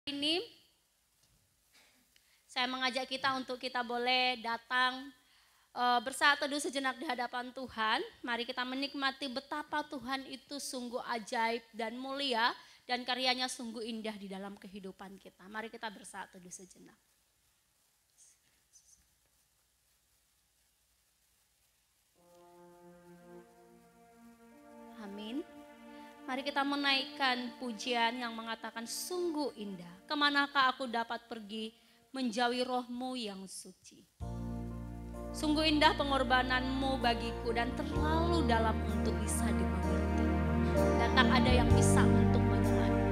Ini saya mengajak kita untuk kita boleh datang bersaat teduh sejenak di hadapan Tuhan. Mari kita menikmati betapa Tuhan itu sungguh ajaib dan mulia dan karyanya sungguh indah di dalam kehidupan kita. Mari kita bersaat teduh sejenak. Amin. Mari kita menaikkan pujian yang mengatakan sungguh indah. Kemanakah aku dapat pergi menjauhi roh-Mu yang suci. Sungguh indah pengorbananmu bagiku dan terlalu dalam untuk bisa dimengerti. Dan tak ada yang bisa untuk menemani.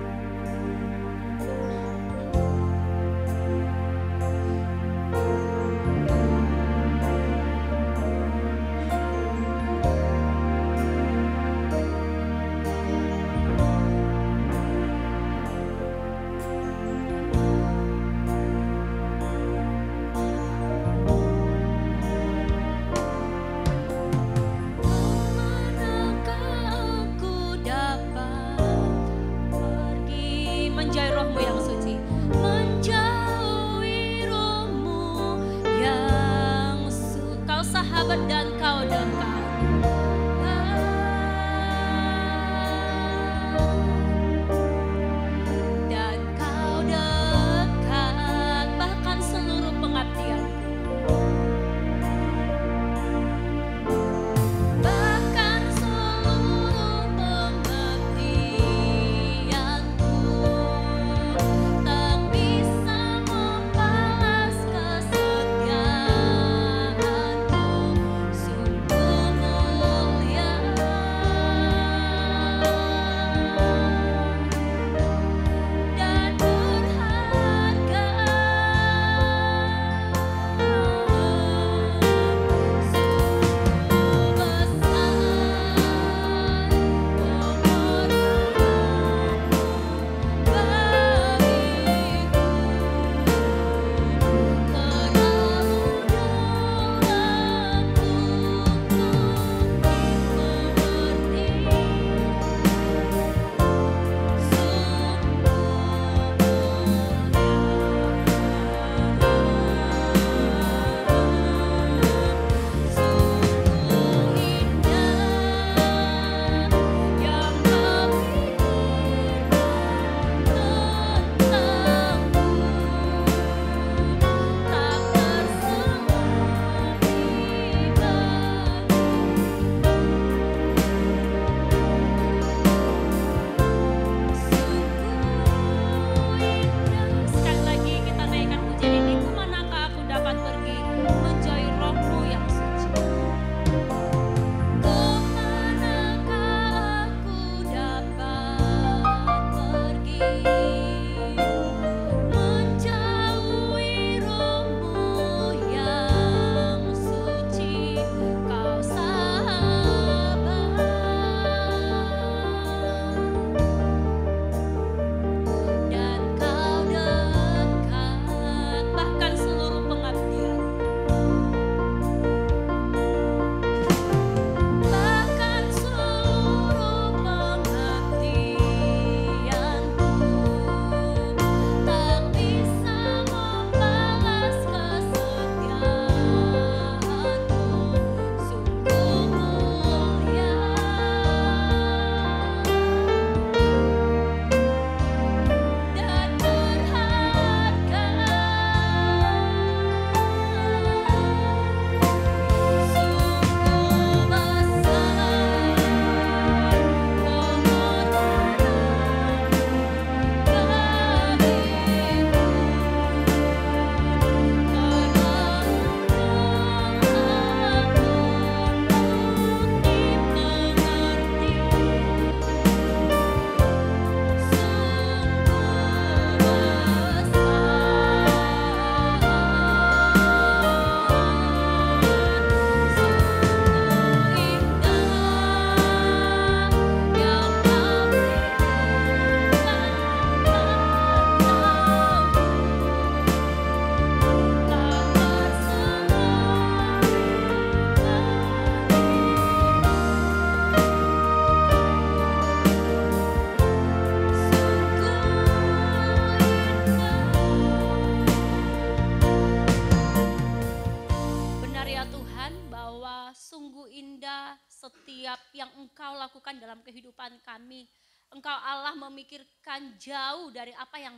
setiap yang Engkau lakukan dalam kehidupan kami. Engkau Allah memikirkan jauh dari apa yang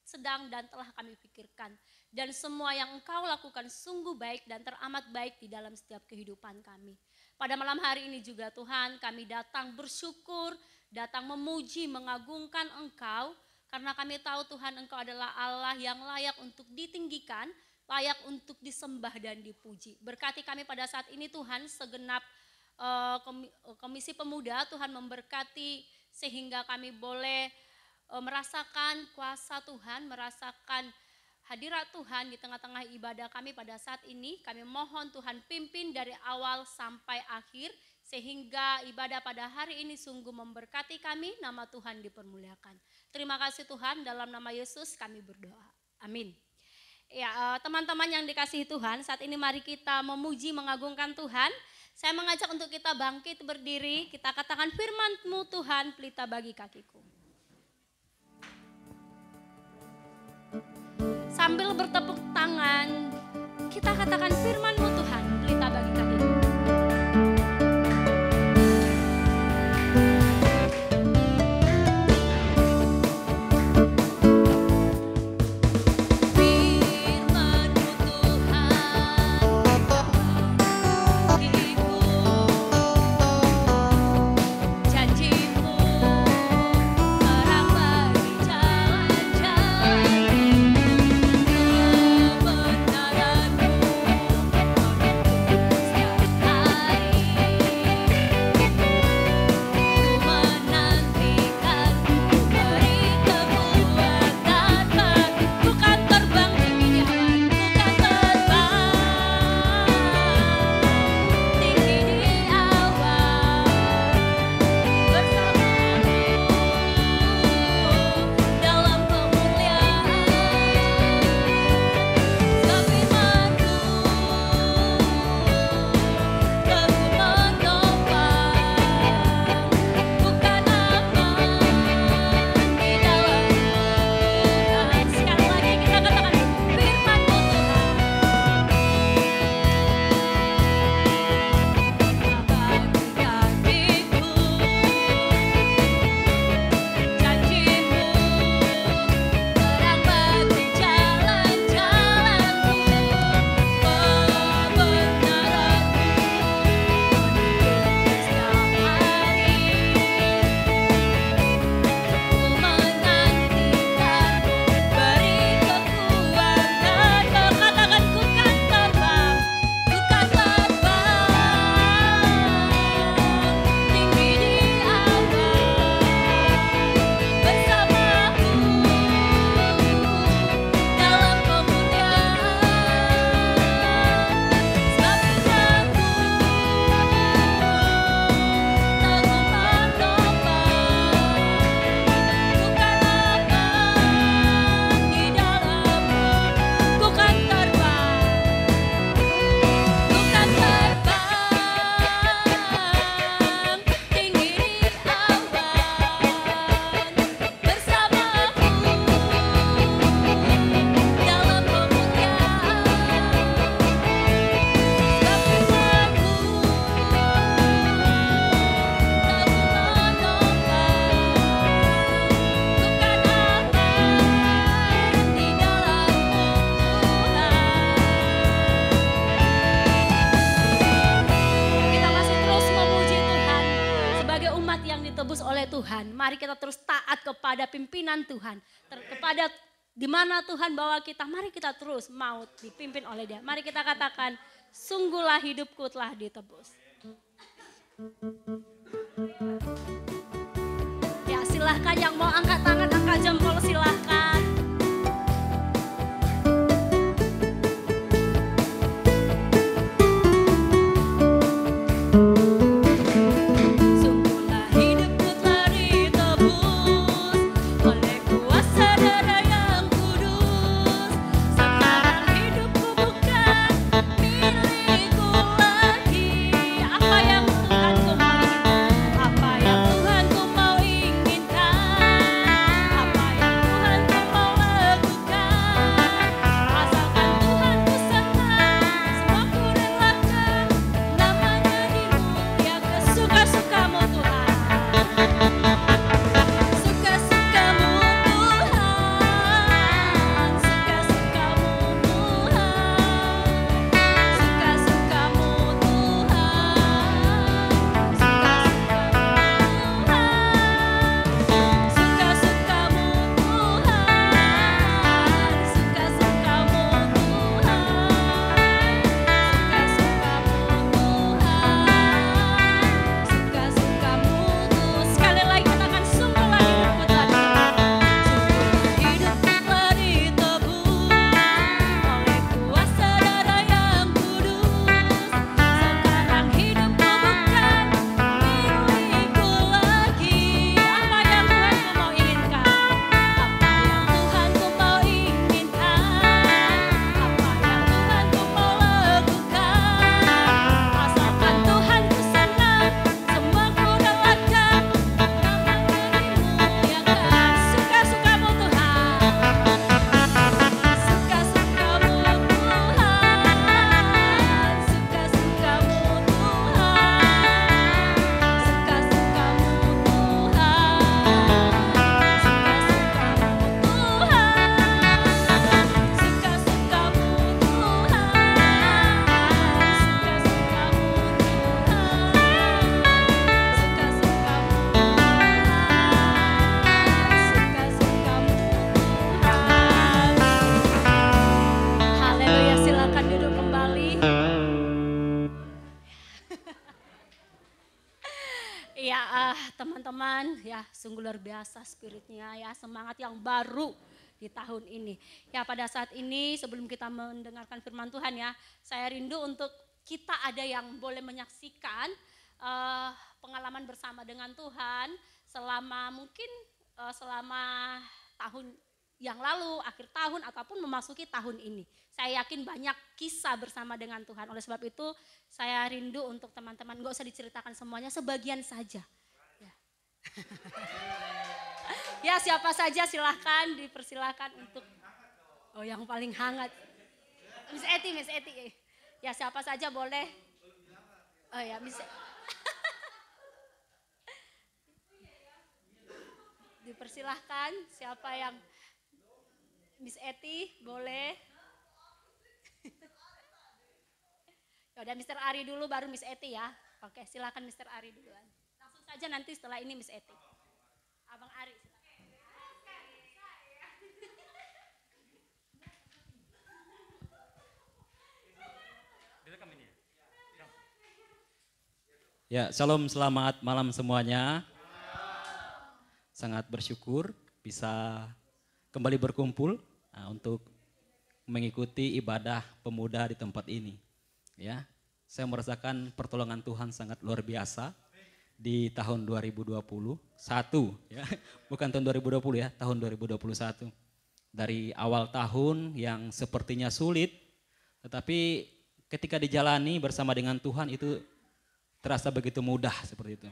sedang dan telah kami pikirkan. Dan semua yang Engkau lakukan sungguh baik dan teramat baik di dalam setiap kehidupan kami. Pada malam hari ini juga Tuhan, kami datang bersyukur, datang memuji, mengagungkan Engkau. Karena kami tahu Tuhan, Engkau adalah Allah yang layak untuk ditinggikan, layak untuk disembah dan dipuji. Berkati kami pada saat ini Tuhan, segenap Komisi Pemuda, Tuhan memberkati sehingga kami boleh merasakan kuasa Tuhan, merasakan hadirat Tuhan di tengah-tengah ibadah kami pada saat ini. Kami mohon Tuhan pimpin dari awal sampai akhir sehingga ibadah pada hari ini sungguh memberkati kami, nama Tuhan dipermuliakan. Terima kasih Tuhan, dalam nama Yesus kami berdoa. Amin. Ya, teman-teman yang dikasihi Tuhan, saat ini mari kita memuji, mengagungkan Tuhan. Saya mengajak untuk kita bangkit berdiri, kita katakan firman-Mu Tuhan, pelita bagi kakiku. Sambil bertepuk tangan, kita katakan firman-Mu Tuhan, pelita bagi kakiku. Mari kita terus taat kepada pimpinan Tuhan. Kepada di mana Tuhan bawa kita, mari kita terus mau dipimpin oleh Dia. Mari kita katakan, sungguhlah hidupku telah ditebus. Ya, silahkan yang mau angkat tangan, angkat jempol silahkan. Apa yang Tuhan ku mau inginkan, apa yang Tuhan ku teman-teman, ya sungguh luar biasa spiritnya ya, semangat yang baru di tahun ini. Ya pada saat ini sebelum kita mendengarkan firman Tuhan ya, saya rindu untuk kita ada yang boleh menyaksikan pengalaman bersama dengan Tuhan selama mungkin selama tahun yang lalu, akhir tahun ataupun memasuki tahun ini. Saya yakin banyak kisah bersama dengan Tuhan. Oleh sebab itu saya rindu untuk teman-teman, gak usah diceritakan semuanya, sebagian saja. Ya, ya siapa saja silahkan, dipersilahkan untuk, oh yang paling hangat. Miss Eti. Ya siapa saja boleh. Oh ya Miss dipersilahkan siapa yang Miss Eti boleh. Yaudah Mr. Ari dulu baru Miss Eti ya. Oke silakan Mr. Ari duluan. Langsung saja nanti setelah ini Miss Eti. Abang Ari. Ya, shalom, selamat malam semuanya. Sangat bersyukur bisa kembali berkumpul untuk mengikuti ibadah pemuda di tempat ini. Ya, saya merasakan pertolongan Tuhan sangat luar biasa di tahun 2021 ya. Bukan tahun 2020 ya, tahun 2021. Dari awal tahun yang sepertinya sulit, tetapi ketika dijalani bersama dengan Tuhan itu terasa begitu mudah seperti itu.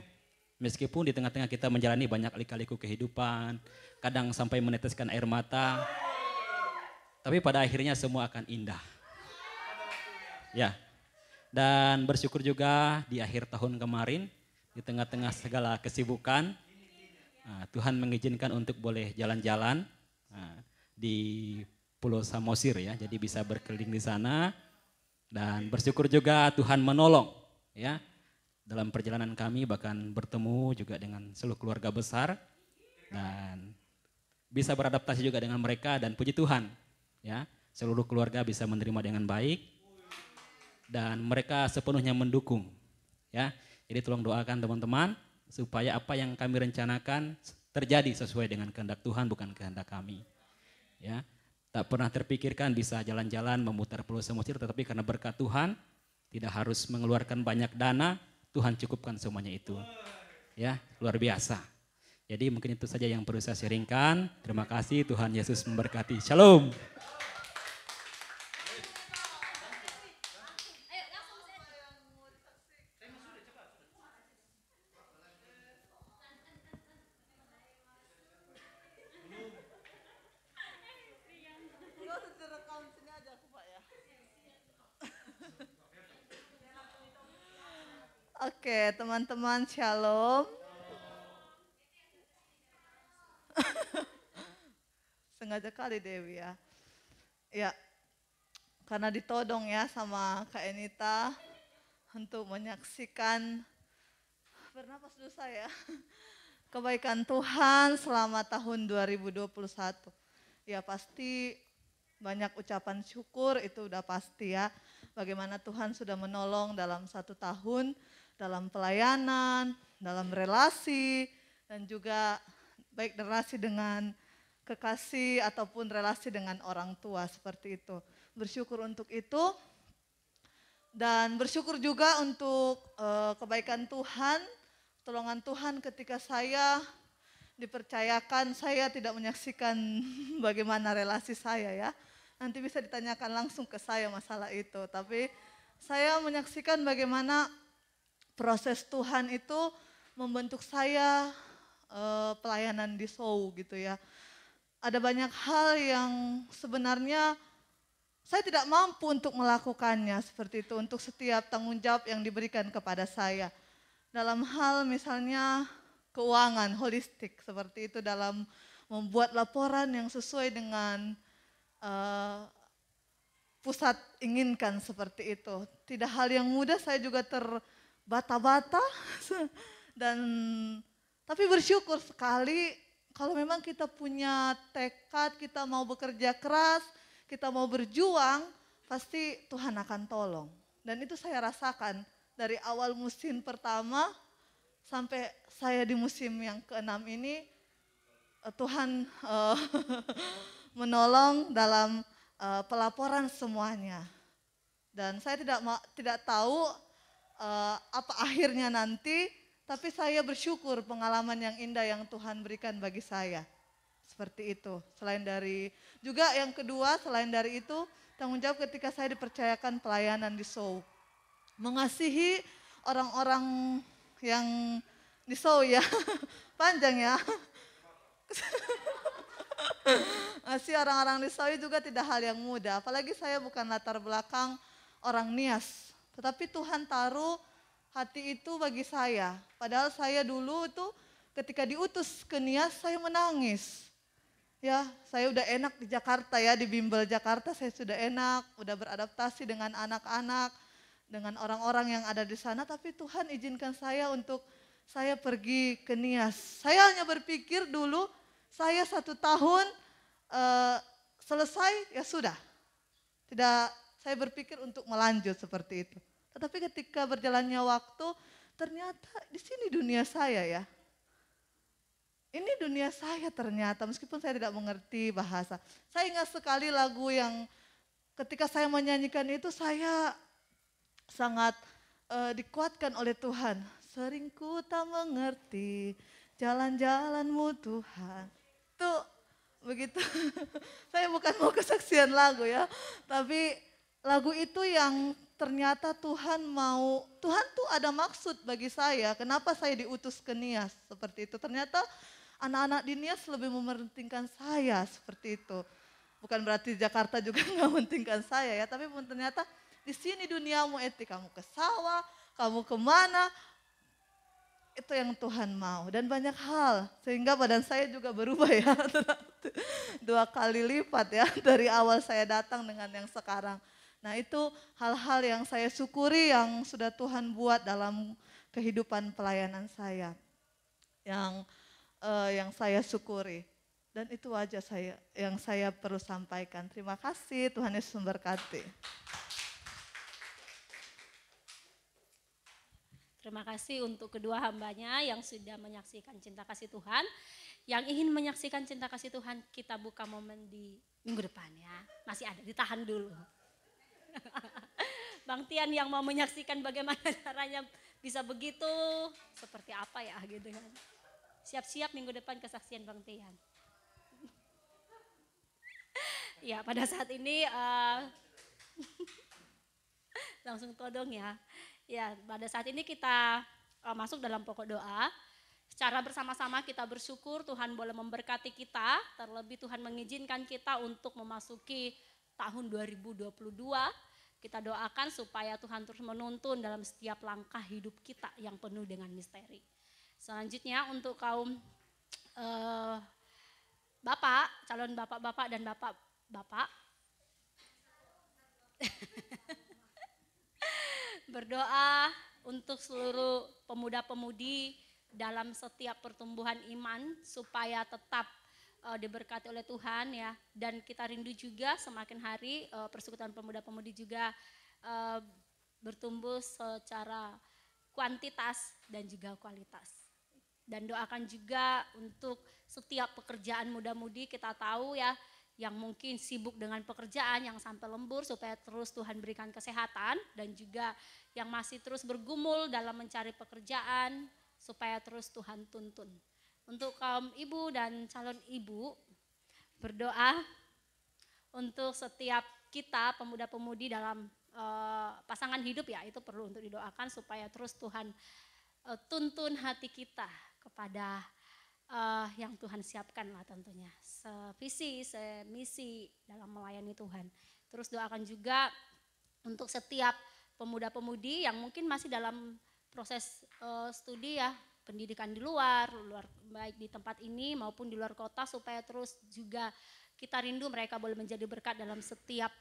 Meskipun di tengah-tengah kita menjalani banyak lika-liku kehidupan, kadang sampai meneteskan air mata, tapi pada akhirnya semua akan indah. Ya, dan bersyukur juga di akhir tahun kemarin, di tengah-tengah segala kesibukan, Tuhan mengizinkan untuk boleh jalan-jalan di Pulau Samosir ya, jadi bisa berkeliling di sana. Dan bersyukur juga Tuhan menolong ya. Dalam perjalanan kami bahkan bertemu juga dengan seluruh keluarga besar dan bisa beradaptasi juga dengan mereka dan puji Tuhan ya seluruh keluarga bisa menerima dengan baik dan mereka sepenuhnya mendukung ya. Jadi tolong doakan teman-teman supaya apa yang kami rencanakan terjadi sesuai dengan kehendak Tuhan bukan kehendak kami ya. Tak pernah terpikirkan bisa jalan-jalan memutar Pulau Samosir tetapi karena berkat Tuhan tidak harus mengeluarkan banyak dana. Tuhan cukupkan semuanya itu. Ya, luar biasa. Jadi mungkin itu saja yang perlu saya sharingkan. Terima kasih, Tuhan Yesus memberkati. Shalom. Oke, teman-teman, shalom. Sengaja kali Dewi ya. Ya, karena ditodong ya sama Kak Enita untuk menyaksikan bernapas dulu saya. Kebaikan Tuhan selama tahun 2021. Ya pasti banyak ucapan syukur itu udah pasti ya. Bagaimana Tuhan sudah menolong dalam 1 tahun. Dalam pelayanan, dalam relasi, dan juga baik relasi dengan kekasih ataupun relasi dengan orang tua seperti itu. Bersyukur untuk itu dan bersyukur juga untuk kebaikan Tuhan, pertolongan Tuhan ketika saya dipercayakan saya tidak menyaksikan bagaimana relasi saya ya. Nanti bisa ditanyakan langsung ke saya masalah itu, tapi saya menyaksikan bagaimana proses Tuhan itu membentuk saya pelayanan di Sow gitu ya. Ada banyak hal yang sebenarnya saya tidak mampu untuk melakukannya seperti itu untuk setiap tanggung jawab yang diberikan kepada saya. Dalam hal misalnya keuangan holistik seperti itu dalam membuat laporan yang sesuai dengan pusat inginkan seperti itu. Tidak hal yang mudah, saya juga terbata-bata dan tapi bersyukur sekali kalau memang kita punya tekad, kita mau bekerja keras, kita mau berjuang, pasti Tuhan akan tolong. Dan itu saya rasakan dari awal musim pertama sampai saya di musim yang ke-6 ini Tuhan menolong dalam pelaporan semuanya. Dan saya tidak tahu apa akhirnya nanti, tapi saya bersyukur pengalaman yang indah yang Tuhan berikan bagi saya. Seperti itu. Selain dari, juga yang kedua selain dari itu, tanggung jawab ketika saya dipercayakan pelayanan di Seoul. Mengasihi orang-orang yang di Seoul ya, panjang ya. Masih orang-orang di Seoul juga tidak hal yang mudah. Apalagi saya bukan latar belakang orang Nias. Tetapi Tuhan taruh hati itu bagi saya. Padahal saya dulu itu ketika diutus ke Nias saya menangis. Ya, saya udah enak di Jakarta ya, di Bimbel Jakarta saya sudah enak, udah beradaptasi dengan anak-anak, dengan orang-orang yang ada di sana. Tapi Tuhan izinkan saya untuk saya pergi ke Nias. Saya hanya berpikir dulu, saya 1 tahun selesai ya sudah. Tidak, saya berpikir untuk melanjut seperti itu. Tetapi ketika berjalannya waktu, ternyata di sini dunia saya ya. Ini dunia saya ternyata, meskipun saya tidak mengerti bahasa. Saya ingat sekali lagu yang ketika saya menyanyikan itu saya sangat dikuatkan oleh Tuhan. Sering ku tak mengerti jalan-jalanmu Tuhan. Itu begitu. Saya bukan mau kesaksian lagu ya, tapi lagu itu yang ternyata Tuhan tuh ada maksud bagi saya. Kenapa saya diutus ke Nias seperti itu. Ternyata anak-anak di Nias lebih mementingkan saya seperti itu. Bukan berarti Jakarta juga nggak mementingkan saya ya, tapi ternyata di sini duniamu Eti, kamu ke sawah, kamu kemana, itu yang Tuhan mau. Dan banyak hal, sehingga badan saya juga berubah ya, 2 kali lipat ya dari awal saya datang dengan yang sekarang. Nah itu hal-hal yang saya syukuri yang sudah Tuhan buat dalam kehidupan pelayanan saya. Yang saya syukuri. Dan itu aja yang saya perlu sampaikan. Terima kasih, Tuhan Yesus memberkati. Terima kasih untuk kedua hambanya yang sudah menyaksikan cinta kasih Tuhan. Yang ingin menyaksikan cinta kasih Tuhan, kita buka momen di minggu depan ya. Masih ada, ditahan dulu. Bang Tian yang mau menyaksikan bagaimana caranya bisa begitu, seperti apa ya gitu kan. Siap-siap minggu depan kesaksian Bang Tian. Ya pada saat ini langsung todong ya. Ya pada saat ini kita masuk dalam pokok doa. Secara bersama-sama kita bersyukur Tuhan boleh memberkati kita. Terlebih Tuhan mengizinkan kita untuk memasuki tahun 2022. Kita doakan supaya Tuhan terus menuntun dalam setiap langkah hidup kita yang penuh dengan misteri. Selanjutnya untuk kaum bapak, calon bapak-bapak dan bapak-bapak. Berdoa untuk seluruh pemuda-pemudi dalam setiap pertumbuhan iman supaya tetap diberkati oleh Tuhan ya. Dan kita rindu juga semakin hari persekutuan pemuda-pemudi juga bertumbuh secara kuantitas dan juga kualitas. Dan doakan juga untuk setiap pekerjaan muda-mudi, kita tahu ya yang mungkin sibuk dengan pekerjaan yang sampai lembur supaya terus Tuhan berikan kesehatan, dan juga yang masih terus bergumul dalam mencari pekerjaan supaya terus Tuhan tuntun. Untuk kaum ibu dan calon ibu, berdoa untuk setiap kita pemuda-pemudi dalam pasangan hidup ya, itu perlu untuk didoakan supaya terus Tuhan tuntun hati kita kepada yang Tuhan siapkan lah tentunya, sevisi, semisi dalam melayani Tuhan. Terus doakan juga untuk setiap pemuda-pemudi yang mungkin masih dalam proses studi ya, pendidikan di luar baik di tempat ini maupun di luar kota, supaya terus juga kita rindu mereka boleh menjadi berkat dalam setiap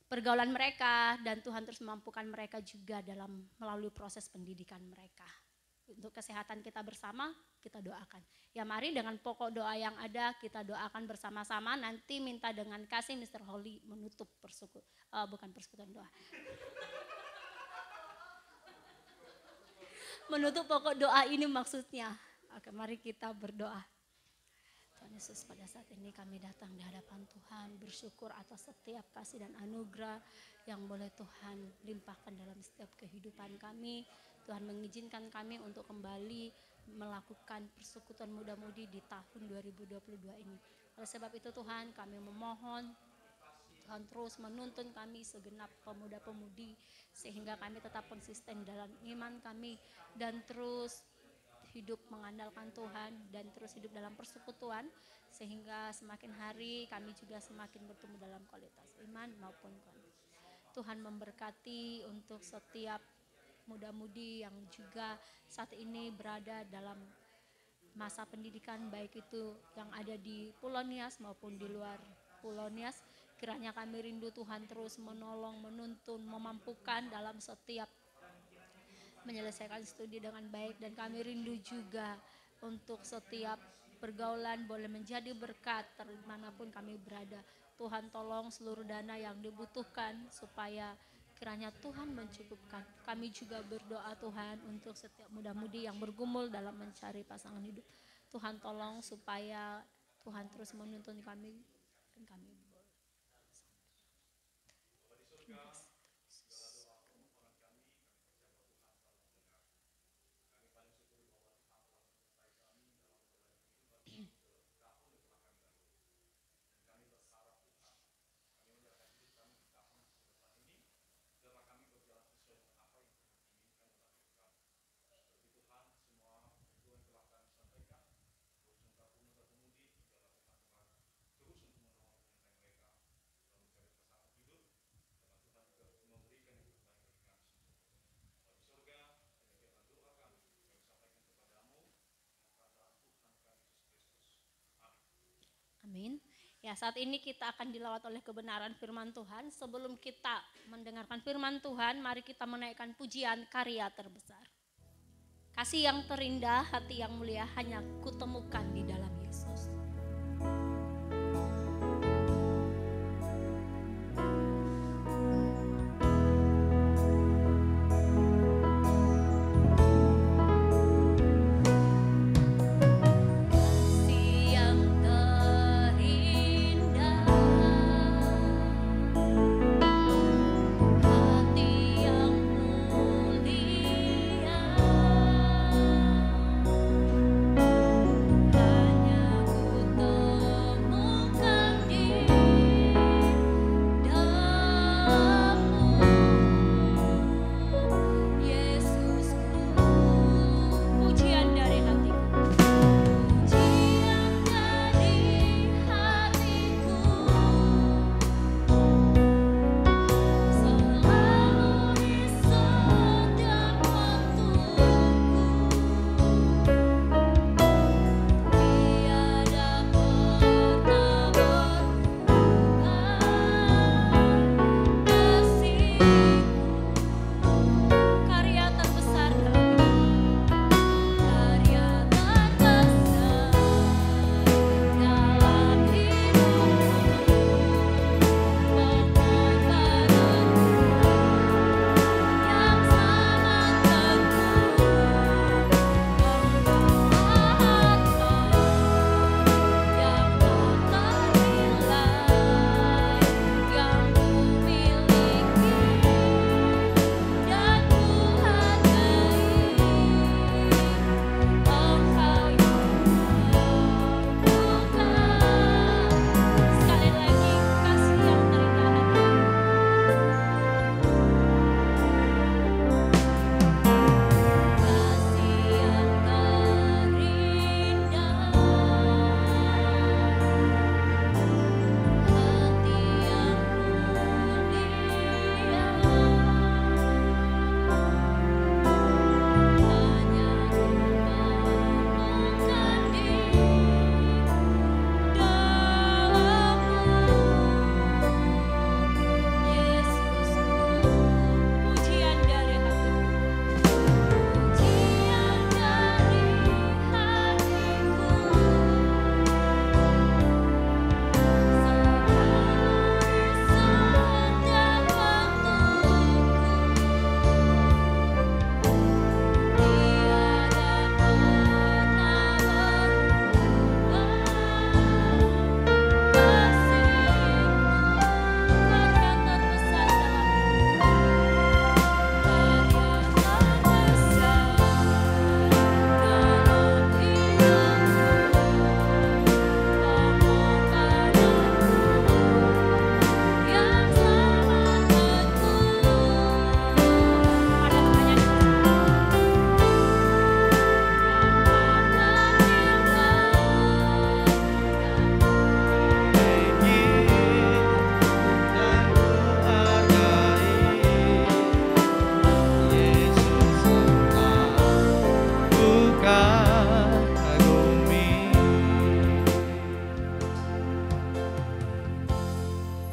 pergaulan mereka, dan Tuhan terus memampukan mereka juga dalam melalui proses pendidikan mereka. Untuk kesehatan kita bersama, kita doakan. Ya mari dengan pokok doa yang ada kita doakan bersama-sama. Nanti minta dengan kasih Mr. Holly menutup persekutuan doa. menutup pokok doa ini maksudnya. Oke, mari kita berdoa. Tuhan Yesus, pada saat ini kami datang di hadapan Tuhan, bersyukur atas setiap kasih dan anugerah yang boleh Tuhan limpahkan dalam setiap kehidupan kami. Tuhan mengizinkan kami untuk kembali melakukan persekutuan muda-mudi di tahun 2022 ini. Oleh sebab itu Tuhan, kami memohon Tuhan terus menuntun kami segenap pemuda-pemudi sehingga kami tetap konsisten dalam iman kami dan terus hidup mengandalkan Tuhan dan terus hidup dalam persekutuan sehingga semakin hari kami juga semakin bertumbuh dalam kualitas iman maupun kualitas. Tuhan memberkati untuk setiap muda-mudi yang juga saat ini berada dalam masa pendidikan, baik itu yang ada di Pulau Nias maupun di luar Pulau Nias. Kiranya kami rindu Tuhan terus menolong, menuntun, memampukan dalam setiap menyelesaikan studi dengan baik, dan kami rindu juga untuk setiap pergaulan boleh menjadi berkat dimanapun kami berada. Tuhan tolong seluruh dana yang dibutuhkan supaya kiranya Tuhan mencukupkan. Kami juga berdoa Tuhan untuk setiap muda-mudi yang bergumul dalam mencari pasangan hidup. Tuhan tolong supaya Tuhan terus menuntun kami dan kami boleh. Terima kasih. Amin. Ya, saat ini kita akan dilawat oleh kebenaran firman Tuhan. Sebelum kita mendengarkan firman Tuhan, mari kita menaikkan pujian karya terbesar. Kasih yang terindah, hati yang mulia hanya kutemukan di dalam Yesus. Hanya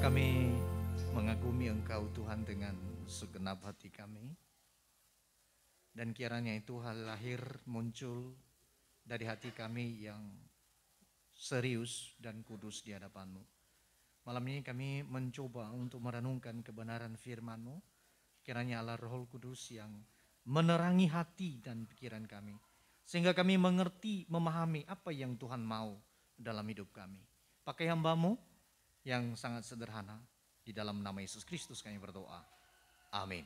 kami mengagumi Engkau Tuhan dengan segenap hati kami. Dan kiranya itu hal lahir muncul dari hati kami yang serius dan kudus di hadapan-Mu. Malam ini kami mencoba untuk merenungkan kebenaran firman-Mu. Kiranya Allah Roh Kudus yang menerangi hati dan pikiran kami. Sehingga kami mengerti, memahami apa yang Tuhan mau dalam hidup kami. Pakai hamba-Mu yang sangat sederhana. Di dalam nama Yesus Kristus kami berdoa. Amin.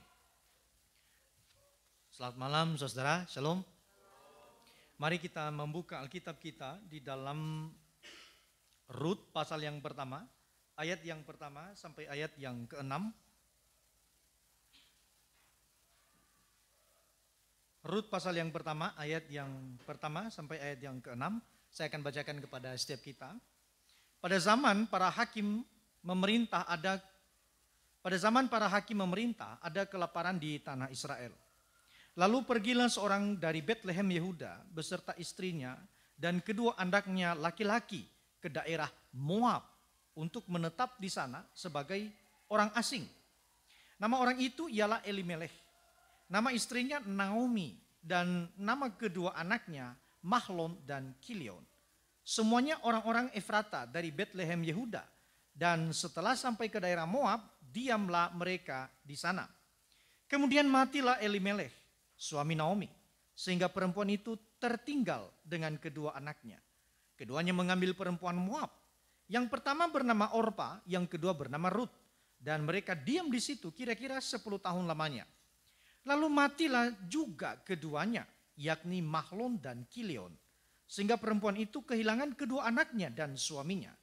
Selamat malam saudara, shalom. Mari kita membuka Alkitab kita di dalam Rut pasal yang pertama, ayat yang pertama sampai ayat yang ke-6. Rut pasal yang pertama, ayat yang pertama sampai ayat yang ke-6. Saya akan bacakan kepada setiap kita. Pada zaman para hakim memerintah ada kelaparan di tanah Israel. Lalu pergilah seorang dari Betlehem Yehuda beserta istrinya dan kedua anaknya laki-laki ke daerah Moab untuk menetap di sana sebagai orang asing. Nama orang itu ialah Elimelech. Nama istrinya Naomi dan nama kedua anaknya Mahlon dan Kilion. Semuanya orang-orang Efrata dari Betlehem Yehuda. Dan setelah sampai ke daerah Moab, diamlah mereka di sana. Kemudian matilah Elimelech, suami Naomi, sehingga perempuan itu tertinggal dengan kedua anaknya. Keduanya mengambil perempuan Moab. Yang pertama bernama Orpa, yang kedua bernama Rut. Dan mereka diam di situ kira-kira 10 tahun lamanya. Lalu matilah juga keduanya, yakni Mahlon dan Kilion. Sehingga perempuan itu kehilangan kedua anaknya dan suaminya.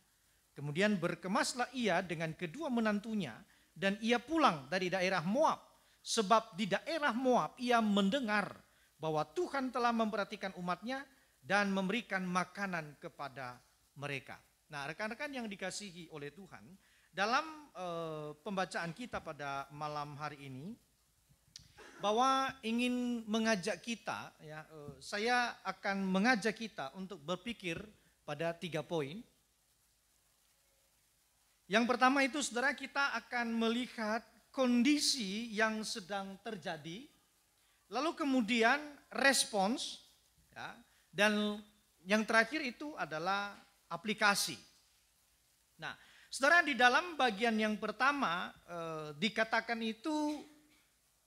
Kemudian berkemaslah ia dengan kedua menantunya dan ia pulang dari daerah Moab. Sebab di daerah Moab ia mendengar bahwa Tuhan telah memperhatikan umatnya dan memberikan makanan kepada mereka. Nah, rekan-rekan yang dikasihi oleh Tuhan, dalam pembacaan kita pada malam hari ini, bahwa ingin mengajak kita, ya, saya akan mengajak kita untuk berpikir pada 3 poin. Yang pertama itu saudara, kita akan melihat kondisi yang sedang terjadi, lalu kemudian respons, ya, dan yang terakhir itu adalah aplikasi. Nah, saudara, di dalam bagian yang pertama dikatakan itu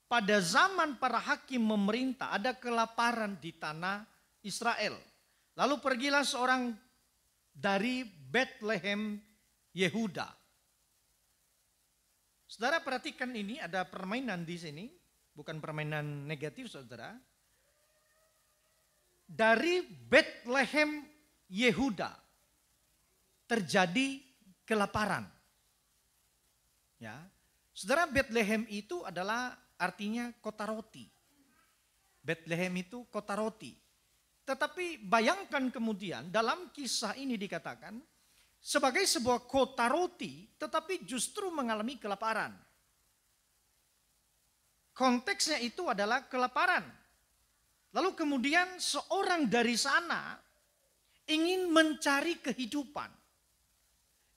pada zaman para hakim memerintah ada kelaparan di tanah Israel. Lalu pergilah seorang dari Betlehem Yehuda. Saudara perhatikan ini, ada permainan di sini, bukan permainan negatif saudara. Dari Betlehem Yehuda terjadi kelaparan. Ya. Saudara, Betlehem itu adalah artinya kota roti. Betlehem itu kota roti. Tetapi bayangkan kemudian dalam kisah ini dikatakan sebagai sebuah kota roti, tetapi justru mengalami kelaparan. Konteksnya itu adalah kelaparan. Lalu kemudian seorang dari sana ingin mencari kehidupan.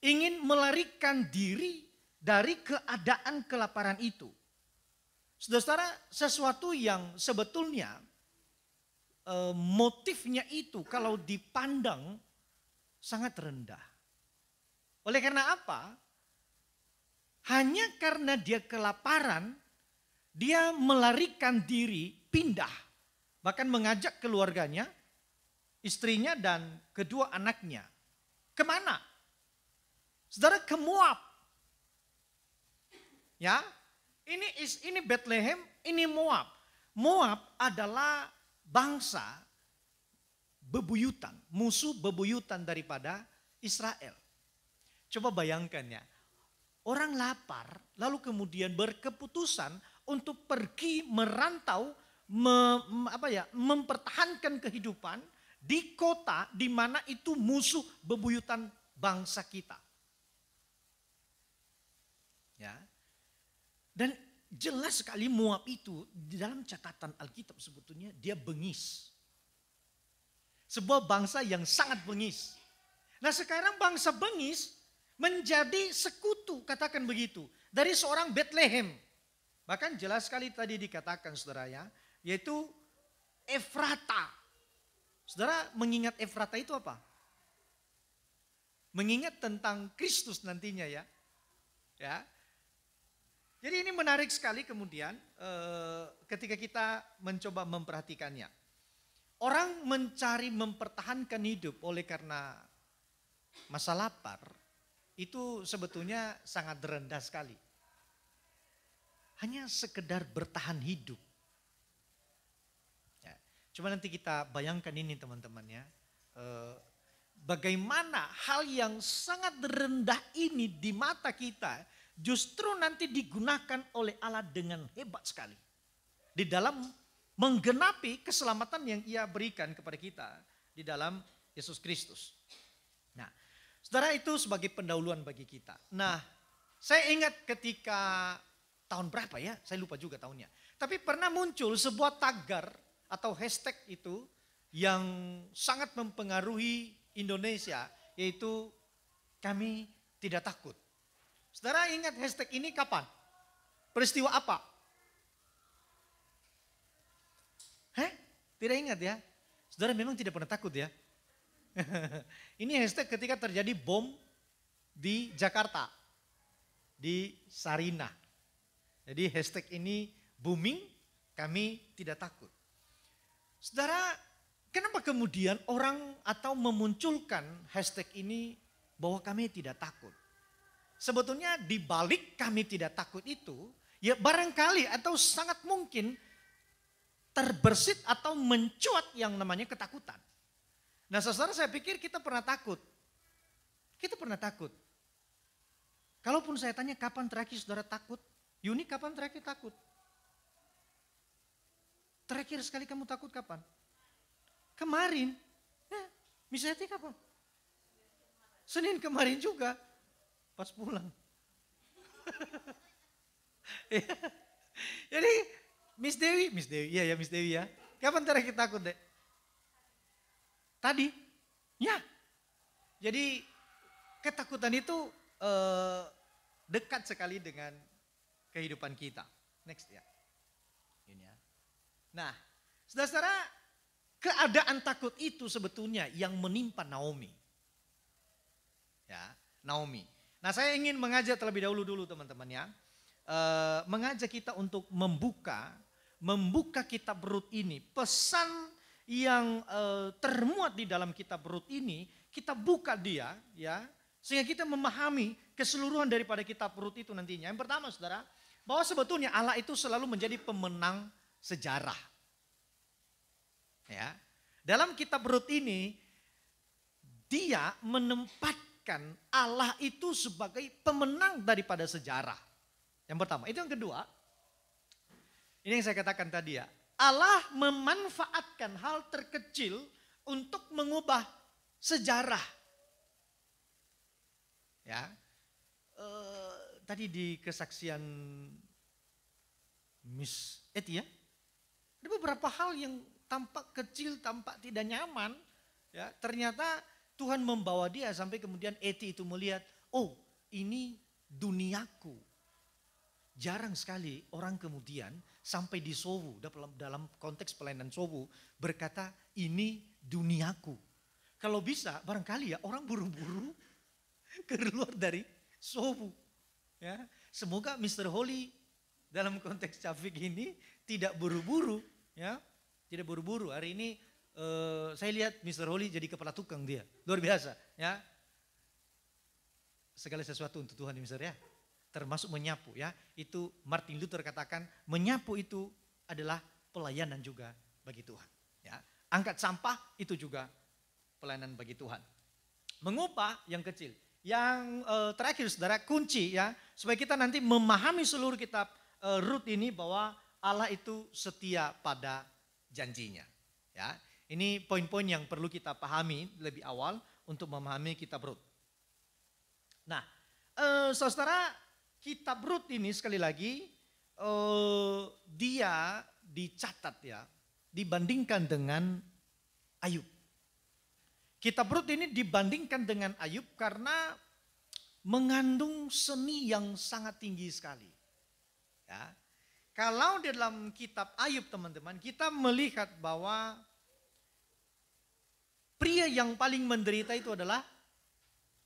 Ingin melarikan diri dari keadaan kelaparan itu. Saudara-saudara, sesuatu yang sebetulnya motifnya itu kalau dipandang sangat rendah. Oleh karena apa? Hanya karena dia kelaparan, dia melarikan diri, pindah. Bahkan mengajak keluarganya, istrinya dan kedua anaknya. Kemana? Saudara, ke Moab. Ya, ini Betlehem, ini Moab. Moab adalah bangsa bebuyutan, musuh bebuyutan daripada Israel. Coba bayangkan ya, orang lapar lalu kemudian berkeputusan untuk pergi merantau, mempertahankan kehidupan di kota di mana itu musuh bebuyutan bangsa kita. Ya. Dan jelas sekali Moab itu di dalam catatan Alkitab sebetulnya dia bengis. Sebuah bangsa yang sangat bengis. Nah, sekarang bangsa bengis menjadi sekutu, katakan begitu, dari seorang Bethlehem. Bahkan jelas sekali tadi dikatakan saudara ya, yaitu Efrata. Saudara mengingat Efrata itu apa? Mengingat tentang Kristus nantinya ya. Ya. Jadi ini menarik sekali kemudian ketika kita mencoba memperhatikannya. Orang mencari mempertahankan hidup oleh karena masa lapar itu sebetulnya sangat rendah sekali. Hanya sekedar bertahan hidup. Ya, cuma nanti kita bayangkan ini teman-teman ya. Bagaimana hal yang sangat rendah ini di mata kita justru nanti digunakan oleh Allah dengan hebat sekali. Di dalam menggenapi keselamatan yang Ia berikan kepada kita di dalam Yesus Kristus. Nah, saudara itu sebagai pendahuluan bagi kita. Nah, saya ingat ketika tahun berapa ya, saya lupa juga tahunnya. Tapi pernah muncul sebuah tagar atau hashtag itu yang sangat mempengaruhi Indonesia, yaitu kami tidak takut. Saudara ingat hashtag ini kapan? Peristiwa apa? Tidak ingat ya? Saudara memang tidak pernah takut ya? Ini hashtag ketika terjadi bom di Jakarta, di Sarinah. Jadi hashtag ini booming, kami tidak takut. Saudara, kenapa kemudian orang atau memunculkan hashtag ini bahwa kami tidak takut? Sebetulnya di balik kami tidak takut itu, ya barangkali atau sangat mungkin terbersit atau mencuat yang namanya ketakutan. Nah saudara, saya pikir kita pernah takut. Kita pernah takut. Kalaupun saya tanya kapan terakhir saudara takut, Yuni kapan terakhir takut? Terakhir sekali kamu takut kapan? Kemarin. Nah, misalnya kapan? Senin kemarin juga. Pas pulang. Ya. Jadi Miss Dewi, iya ya Miss Dewi ya. Kapan terakhir takut dek? Tadi, ya. Jadi ketakutan itu dekat sekali dengan kehidupan kita. Next ya. Ini ya. Nah, saudara-saudara, keadaan takut itu sebetulnya yang menimpa Naomi. Ya, Naomi. Nah, saya ingin mengajak terlebih dahulu teman-teman ya. Mengajak kita untuk membuka kitab Rut ini. Pesan yang termuat di dalam kitab Rut ini, kita buka dia ya, sehingga kita memahami keseluruhan daripada kitab Rut itu nantinya. Yang pertama saudara, bahwa sebetulnya Allah itu selalu menjadi pemenang sejarah. Ya. Dalam kitab Rut ini, dia menempatkan Allah itu sebagai pemenang daripada sejarah. Yang pertama, itu yang kedua. Ini yang saya katakan tadi ya. Allah memanfaatkan hal terkecil untuk mengubah sejarah. Ya. Tadi di kesaksian Miss Eti ya. Ada beberapa hal yang tampak kecil, tampak tidak nyaman. Ya, ternyata Tuhan membawa dia sampai kemudian Eti itu melihat, oh ini duniaku. Jarang sekali orang kemudian sampai di Sowu, dalam konteks pelayanan Sowu, berkata ini duniaku. Kalau bisa barangkali ya orang buru-buru keluar dari Sowu. Ya, semoga Mr. Holly dalam konteks Cafik ini tidak buru-buru. Ya, tidak buru-buru. Hari ini saya lihat Mr. Holly jadi kepala tukang dia. Luar biasa. Ya. Segala sesuatu untuk Tuhan Mr. ya. Termasuk menyapu ya. Itu Martin Luther katakan menyapu itu adalah pelayanan juga bagi Tuhan. Ya. Angkat sampah itu juga pelayanan bagi Tuhan. Mengubah yang kecil. Yang terakhir saudara, kunci ya. Supaya kita nanti memahami seluruh kitab Rut ini bahwa Allah itu setia pada janjinya. Ya. Ini poin-poin yang perlu kita pahami lebih awal untuk memahami kitab Rut. Nah, saudara, kitab Rut ini sekali lagi dia dicatat ya, dibandingkan dengan Ayub. Kitab Rut ini dibandingkan dengan Ayub karena mengandung seni yang sangat tinggi sekali. Ya. Kalau di dalam kitab Ayub teman-teman, kita melihat bahwa pria yang paling menderita itu adalah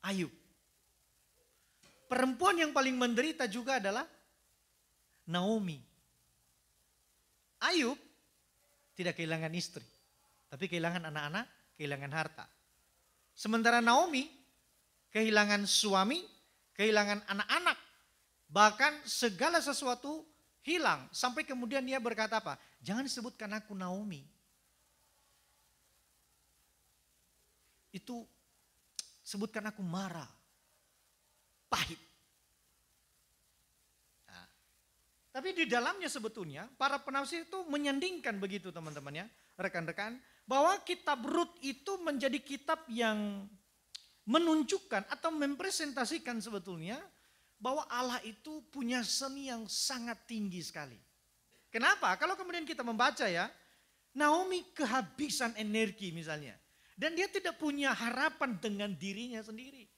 Ayub. Perempuan yang paling menderita juga adalah Naomi. Ayub tidak kehilangan istri, tapi kehilangan anak-anak, kehilangan harta. Sementara Naomi kehilangan suami, kehilangan anak-anak, bahkan segala sesuatu hilang. Sampai kemudian dia berkata apa? Jangan sebutkan aku Naomi. Itu sebutkan aku Mara, pahit. Nah, tapi di dalamnya sebetulnya para penafsir itu menyandingkan begitu teman-teman ya, rekan-rekan, bahwa kitab Rut itu menjadi kitab yang menunjukkan atau mempresentasikan sebetulnya bahwa Allah itu punya seni yang sangat tinggi sekali. Kenapa? Kalau kemudian kita membaca ya, Naomi kehabisan energi misalnya. Dan dia tidak punya harapan dengan dirinya sendiri.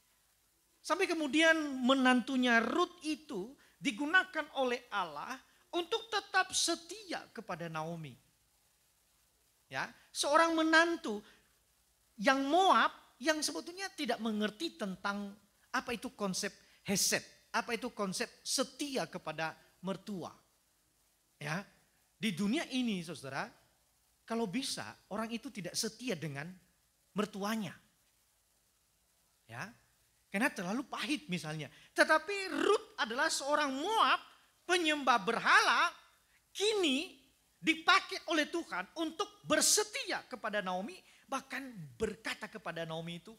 Sampai kemudian menantunya Rut itu digunakan oleh Allah untuk tetap setia kepada Naomi. Ya, seorang menantu yang Moab yang sebetulnya tidak mengerti tentang apa itu konsep hesed, apa itu konsep setia kepada mertua. Ya, di dunia ini saudara, kalau bisa orang itu tidak setia dengan mertuanya. Ya, karena terlalu pahit misalnya. Tetapi Rut adalah seorang Moab penyembah berhala, kini dipakai oleh Tuhan untuk bersetia kepada Naomi, bahkan berkata kepada Naomi itu,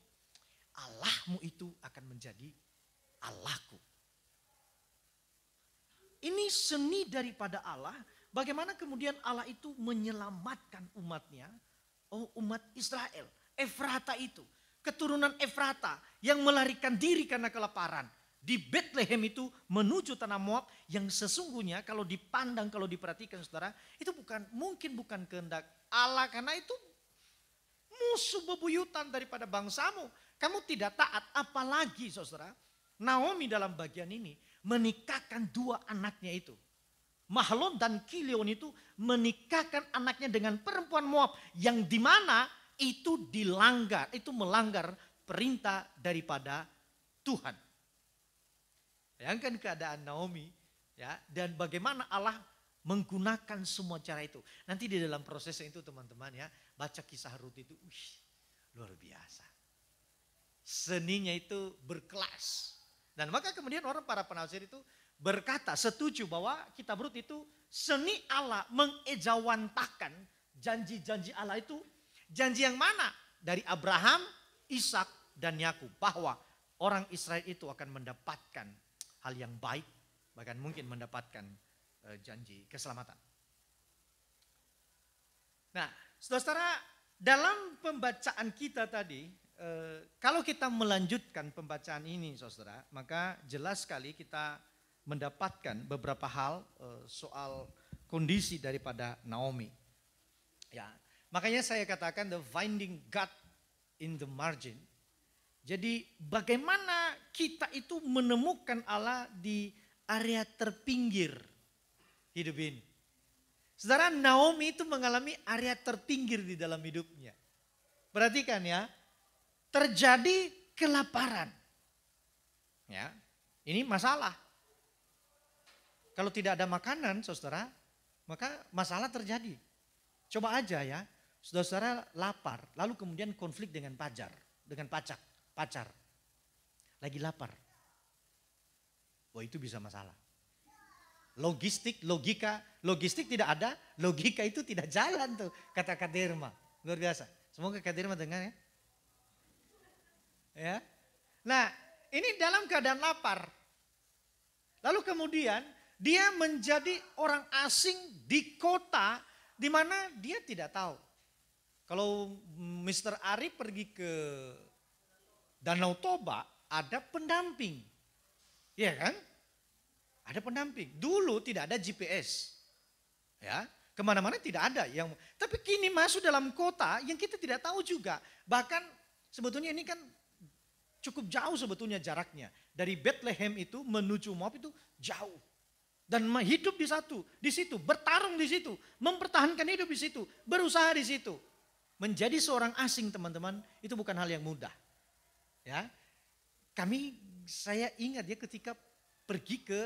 Allahmu itu akan menjadi Allahku. Ini seni daripada Allah, bagaimana kemudian Allah itu menyelamatkan umatnya, umat Israel. Efrata itu, keturunan Efrata yang melarikan diri karena kelaparan. Di Bethlehem itu menuju tanah Moab yang sesungguhnya kalau dipandang, kalau diperhatikan saudara, itu mungkin bukan kehendak Allah karena itu musuh bebuyutan daripada bangsamu. Kamu tidak taat, apalagi saudara, Naomi dalam bagian ini menikahkan dua anaknya itu. Mahlon dan Kilion itu menikahkan anaknya dengan perempuan Moab yang dimana itu dilanggar, itu melanggar perintah daripada Tuhan. Bayangkan keadaan Naomi ya, dan bagaimana Allah menggunakan semua cara itu. Nanti di dalam prosesnya itu teman-teman ya, baca kisah Rut itu luar biasa. Seninya itu berkelas. Dan maka kemudian para penafsir itu berkata setuju bahwa kitab Rut itu seni Allah mengejawantakan janji-janji Allah itu. Janji yang mana? Dari Abraham, Ishak dan Yakub, bahwa orang Israel itu akan mendapatkan hal yang baik, bahkan mungkin mendapatkan janji keselamatan. Nah, saudara-saudara, dalam pembacaan kita tadi, kalau kita melanjutkan pembacaan ini, saudara, maka jelas sekali kita mendapatkan beberapa hal soal kondisi daripada Naomi. Ya. Makanya saya katakan the finding God in the margin. Jadi bagaimana kita itu menemukan Allah di area terpinggir hidup ini. Saudara, Naomi itu mengalami area terpinggir di dalam hidupnya. Perhatikan ya, terjadi kelaparan. Ya, ini masalah. Kalau tidak ada makanan, saudara, maka masalah terjadi. Coba aja ya. Saudara-saudara lapar, lalu kemudian konflik dengan pacar. Lagi lapar. Wah, itu bisa masalah. Logistik tidak ada, logika itu tidak jalan tuh, kata Kak Derma. Luar biasa. Semoga Kak Derma dengar ya. Ya. Nah, ini dalam keadaan lapar. Lalu kemudian dia menjadi orang asing di kota di mana dia tidak tahu. Kalau Mr. Ari pergi ke Danau Toba, ada pendamping. Iya kan? Ada pendamping. Dulu tidak ada GPS. Ya, kemana-mana tidak ada. Tapi kini masuk dalam kota yang kita tidak tahu juga. Bahkan sebetulnya ini kan cukup jauh sebetulnya jaraknya. dari Bethlehem itu menuju Moab itu jauh. Dan hidup di situ, bertarung di situ, mempertahankan hidup di situ, berusaha di situ. Menjadi seorang asing teman-teman itu bukan hal yang mudah. Ya, saya ingat ya ketika pergi ke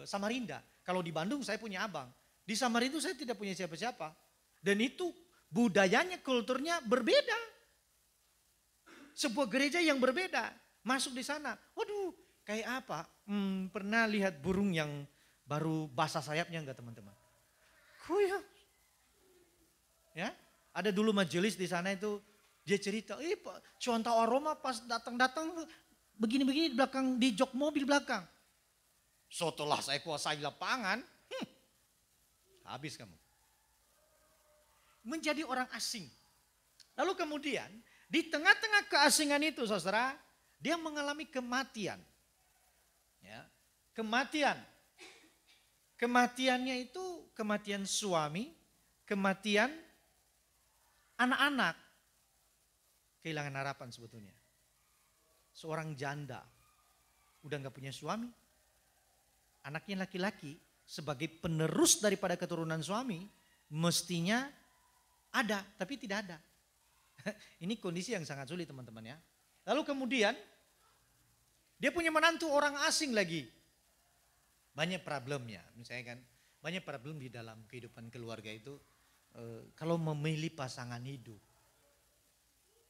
Samarinda. Kalau di Bandung saya punya abang, di Samarinda saya tidak punya siapa-siapa. Dan itu budayanya, kulturnya berbeda. Sebuah gereja yang berbeda, masuk di sana. Waduh, kayak apa? Pernah lihat burung yang baru basah sayapnya enggak teman-teman? Kuyang. Ya, ada dulu majelis di sana itu dia cerita, Pak, contoh aroma pas datang-datang begini-begini di belakang, di jok mobil belakang. Setelah saya kuasai lapangan, habis kamu. Menjadi orang asing. Lalu kemudian di tengah-tengah keasingan itu saudara, dia mengalami kematian. Ya, kematian. Kematiannya itu kematian suami, kematian anak-anak. Kehilangan harapan sebetulnya. Seorang janda, udah gak punya suami. Anaknya laki-laki sebagai penerus daripada keturunan suami, mestinya ada, tapi tidak ada. Ini kondisi yang sangat sulit teman-teman ya. Lalu kemudian dia punya menantu orang asing lagi. Banyak problemnya, misalnya kan. Banyak problem di dalam kehidupan keluarga itu. Kalau memilih pasangan hidup.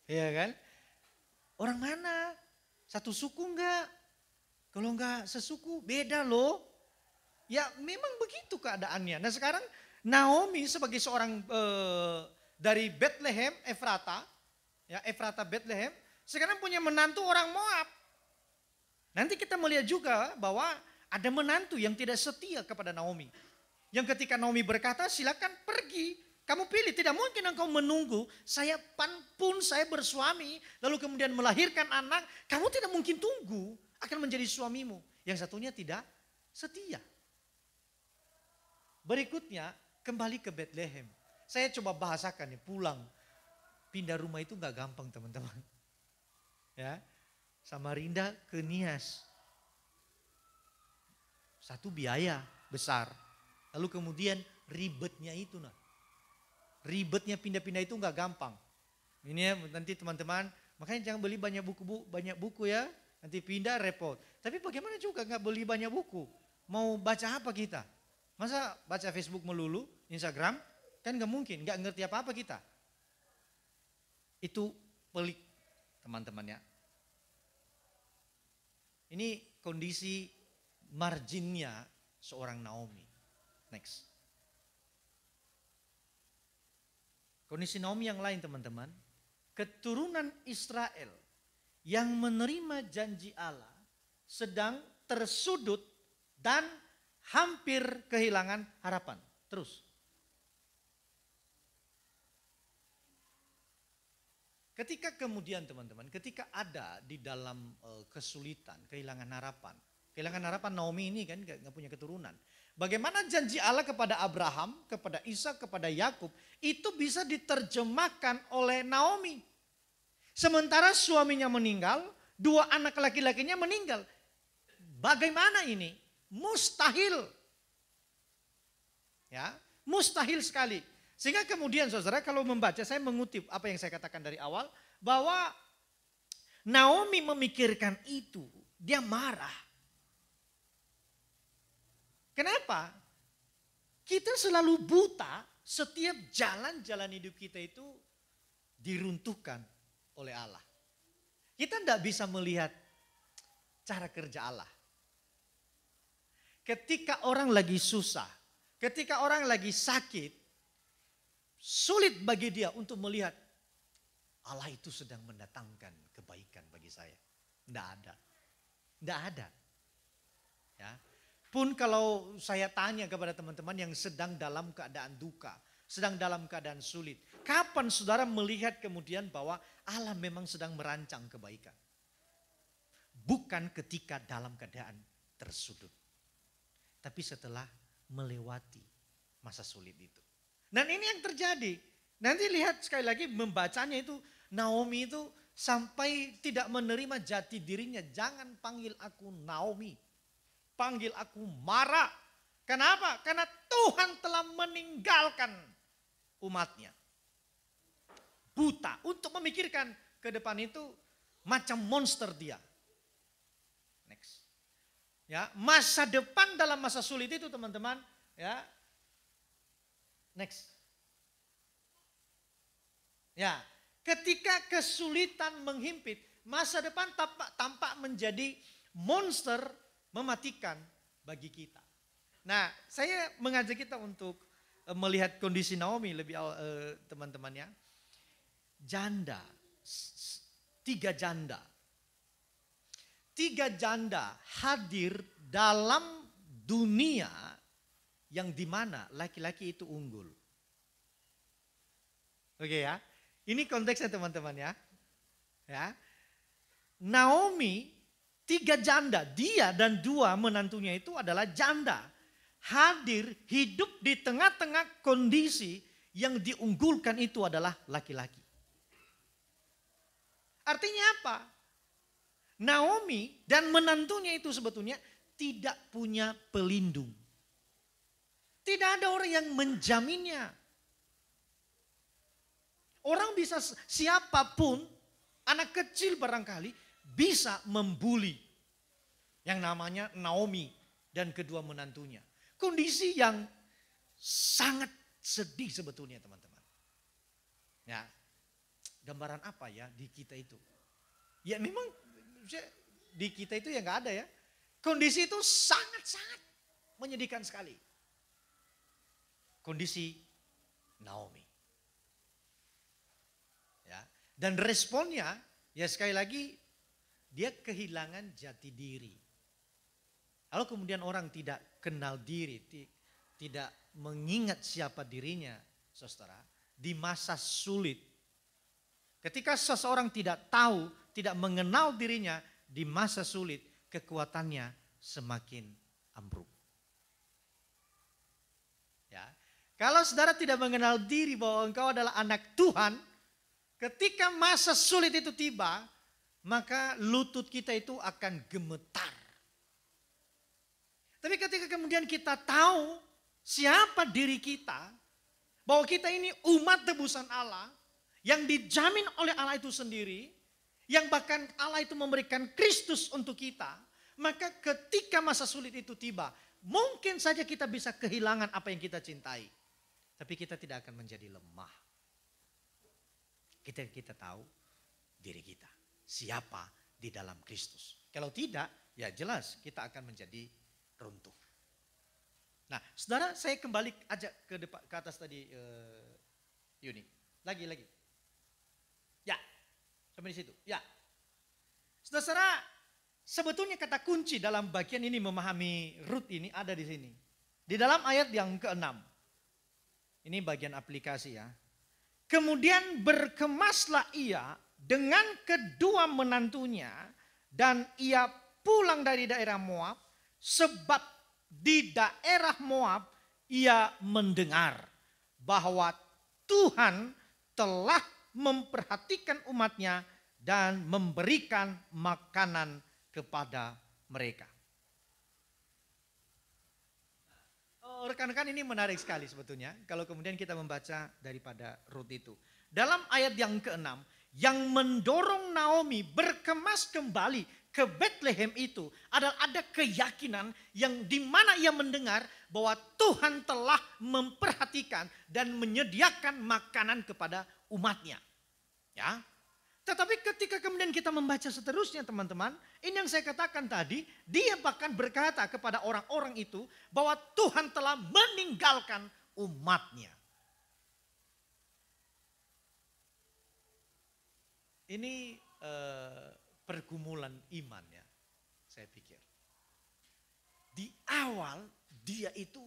Iya kan? Orang mana? Satu suku enggak? Kalau enggak sesuku beda loh. Ya memang begitu keadaannya. Nah sekarang Naomi sebagai seorang dari Bethlehem, Efrata. Ya Efrata Bethlehem. Sekarang punya menantu orang Moab. Nanti kita melihat juga bahwa ada menantu yang tidak setia kepada Naomi. Yang ketika Naomi berkata silakan pergi. Kamu pilih, tidak mungkin engkau menunggu saya pun saya bersuami. Lalu kemudian melahirkan anak. Kamu tidak mungkin tunggu akan menjadi suamimu. Yang satunya tidak setia. Berikutnya kembali ke Bethlehem. Saya coba bahasakan nih pulang. Pindah rumah itu gak gampang teman-teman. Ya, Samarinda ke Nias. Satu biaya besar. Lalu kemudian ribetnya itu nah. Ribetnya pindah-pindah itu nggak gampang. Ini ya nanti teman-teman, makanya jangan beli banyak buku ya. Nanti pindah repot. Tapi bagaimana juga nggak beli banyak buku? Mau baca apa kita? Masa baca Facebook melulu, Instagram? Kan nggak mungkin, nggak ngerti apa-apa kita. Itu pelik teman-teman ya. Ini kondisi marginnya seorang Naomi. Next. Kondisi Naomi yang lain teman-teman. Keturunan Israel yang menerima janji Allah sedang tersudut dan hampir kehilangan harapan. Terus. Ketika kemudian teman-teman, ketika ada di dalam kesulitan, kehilangan harapan. Kehilangan harapan Naomi ini kan gak punya keturunan. Bagaimana janji Allah kepada Abraham, kepada Ishak, kepada Yakub itu bisa diterjemahkan oleh Naomi. Sementara suaminya meninggal, dua anak laki-lakinya meninggal. Bagaimana ini? Mustahil. Ya, mustahil sekali. Sehingga kemudian saudara kalau membaca, saya mengutip apa yang saya katakan dari awal, bahwa Naomi memikirkan itu, dia marah. Kenapa? Kita selalu buta setiap jalan-jalan hidup kita itu diruntuhkan oleh Allah. Kita tidak bisa melihat cara kerja Allah. Ketika orang lagi susah, ketika orang lagi sakit, sulit bagi dia untuk melihat Allah itu sedang mendatangkan kebaikan bagi saya. Tidak ada. Tidak ada. Ya. Pun kalau saya tanya kepada teman-teman yang sedang dalam keadaan duka, sedang dalam keadaan sulit. Kapan saudara melihat kemudian bahwa Allah memang sedang merancang kebaikan? Bukan ketika dalam keadaan tersudut. Tapi setelah melewati masa sulit itu. Dan ini yang terjadi. Nanti lihat sekali lagi membacanya itu Naomi itu sampai tidak menerima jati dirinya, jangan panggil aku Naomi. Panggil aku Mara. Kenapa? Karena Tuhan telah meninggalkan umatnya. Buta untuk memikirkan ke depan itu macam monster dia. Next. Ya, masa depan dalam masa sulit itu teman-teman, ya. Next. Ya, ketika kesulitan menghimpit, masa depan tampak menjadi monster mematikan bagi kita. Nah, saya mengajak kita untuk melihat kondisi Naomi lebih awal, teman-teman ya. Janda, 3 janda. 3 janda hadir dalam dunia yang dimana laki-laki itu unggul. Oke ya, ini konteksnya teman-teman ya. Ya, Naomi 3 janda, dia dan 2 menantunya itu adalah janda. Hadir hidup di tengah-tengah kondisi yang diunggulkan itu adalah laki-laki. Artinya apa? Naomi dan menantunya itu sebetulnya tidak punya pelindung. Tidak ada orang yang menjaminnya. Orang bisa siapapun, anak kecil barangkali bisa membuli yang namanya Naomi dan kedua menantunya. Kondisi yang sangat sedih sebetulnya teman-teman. Ya, gambaran apa ya di kita itu? Ya memang di kita itu ya nggak ada ya. Kondisi itu sangat-sangat menyedihkan sekali. Kondisi Naomi. Ya, dan responnya ya sekali lagi dia kehilangan jati diri. Kalau kemudian orang tidak kenal diri, tidak mengingat siapa dirinya, saudara, di masa sulit. Ketika seseorang tidak tahu, tidak mengenal dirinya di masa sulit, kekuatannya semakin ambruk. Ya, kalau saudara tidak mengenal diri bahwa engkau adalah anak Tuhan, ketika masa sulit itu tiba, maka lutut kita itu akan gemetar. Tapi ketika kemudian kita tahu siapa diri kita, bahwa kita ini umat tebusan Allah, yang dijamin oleh Allah itu sendiri, yang bahkan Allah itu memberikan Kristus untuk kita, maka ketika masa sulit itu tiba, mungkin saja kita bisa kehilangan apa yang kita cintai. Tapi kita tidak akan menjadi lemah. Kita tahu diri kita, siapa di dalam Kristus. Kalau tidak, ya jelas kita akan menjadi runtuh. Nah, saudara, saya kembali ajak ke atas tadi, Yuni. Lagi. Ya, sampai di situ. Ya, saudara, sebetulnya kata kunci dalam bagian ini memahami Rut ini ada di sini. Di dalam ayat yang ke-6. Ini bagian aplikasi ya. Kemudian berkemaslah ia dengan kedua menantunya dan ia pulang dari daerah Moab. Sebab di daerah Moab ia mendengar bahwa Tuhan telah memperhatikan umatnya dan memberikan makanan kepada mereka. Rekan-rekan, ini menarik sekali sebetulnya kalau kemudian kita membaca daripada Rut itu. Dalam ayat yang ke-6, yang mendorong Naomi berkemas kembali ke Bethlehem itu adalah ada keyakinan yang dimana ia mendengar bahwa Tuhan telah memperhatikan dan menyediakan makanan kepada umatnya. Ya. Tetapi ketika kemudian kita membaca seterusnya teman-teman, ini yang saya katakan tadi, dia bahkan berkata kepada orang-orang itu bahwa Tuhan telah meninggalkan umatnya. Ini pergumulan iman ya, saya pikir. Di awal dia itu